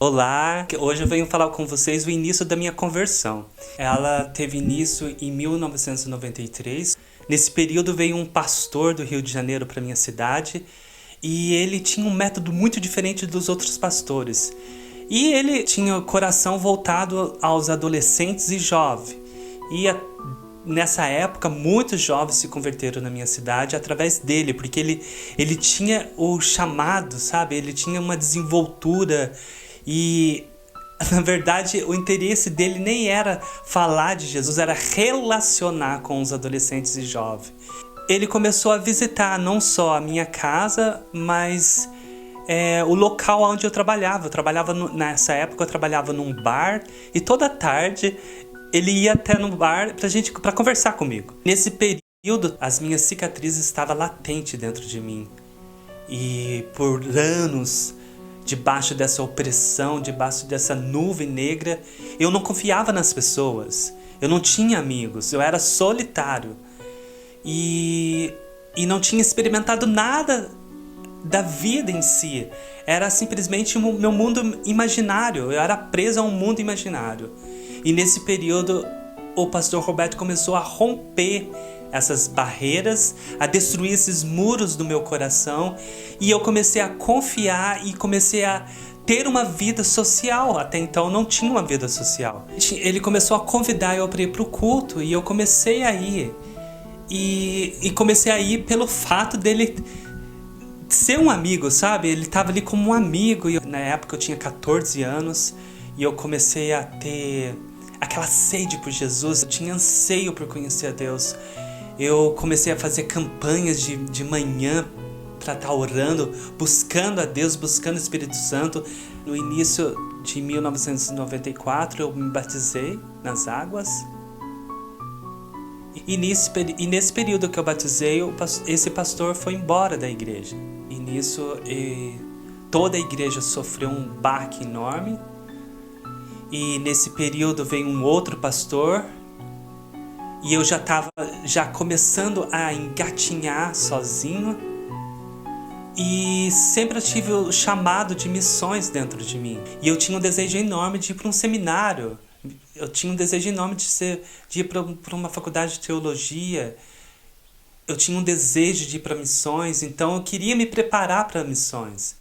Olá, hoje eu venho falar com vocês o início da minha conversão. Ela teve início em 1993. Nesse período veio um pastor do Rio de Janeiro para minha cidade e ele tinha um método muito diferente dos outros pastores. E ele tinha o coração voltado aos adolescentes e jovens. E nessa época, muitos jovens se converteram na minha cidade através dele, porque ele tinha o chamado, sabe? Ele tinha uma desenvoltura e, na verdade, o interesse dele nem era falar de Jesus, era relacionar com os adolescentes e jovens. Ele começou a visitar não só a minha casa, mas o local onde eu trabalhava. Nessa época eu trabalhava num bar e toda tarde ele ia até no bar para conversar comigo. Nesse período, as minhas cicatrizes estavam latentes dentro de mim. E por anos, debaixo dessa opressão, debaixo dessa nuvem negra, eu não confiava nas pessoas. Eu não tinha amigos, eu era solitário. E não tinha experimentado nada da vida em si. Era simplesmente o meu mundo imaginário. Eu era preso a um mundo imaginário. E nesse período, o pastor Roberto começou a romper essas barreiras, a destruir esses muros do meu coração, e eu comecei a confiar e comecei a ter uma vida social. Até então eu não tinha uma vida social. Ele começou a convidar eu para ir para o culto e eu comecei a ir. E comecei a ir pelo fato dele ser um amigo, sabe? Ele estava ali como um amigo. E na época eu tinha 14 anos e eu comecei a ter aquela sede por Jesus. Eu tinha anseio por conhecer a Deus. Eu comecei a fazer campanhas de manhã para estar orando, buscando a Deus, buscando o Espírito Santo. No início de 1994 eu me batizei nas águas. E nesse período que eu batizei, esse pastor foi embora da igreja. E nisso toda a igreja sofreu um baque enorme. E nesse período veio um outro pastor. E eu já estava começando a engatinhar sozinho. E sempre eu tive o chamado de missões dentro de mim. E eu tinha um desejo enorme de ir para um seminário. Eu tinha um desejo enorme de ir para uma faculdade de teologia. Eu tinha um desejo de ir para missões, então eu queria me preparar para missões.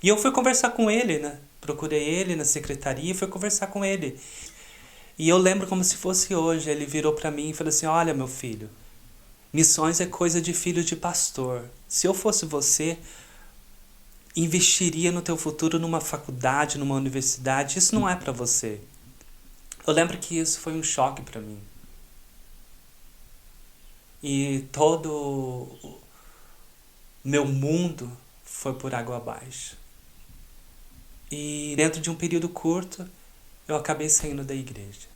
E eu fui conversar com ele, né? Procurei ele na secretaria e fui conversar com ele. E eu lembro como se fosse hoje. Ele virou para mim e falou assim: olha, meu filho, missões é coisa de filho de pastor. Se eu fosse você, investiria no teu futuro numa faculdade, numa universidade. Isso não é para você. Eu lembro que isso foi um choque para mim. E todo o meu mundo foi por água abaixo. E dentro de um período curto, eu acabei saindo da igreja.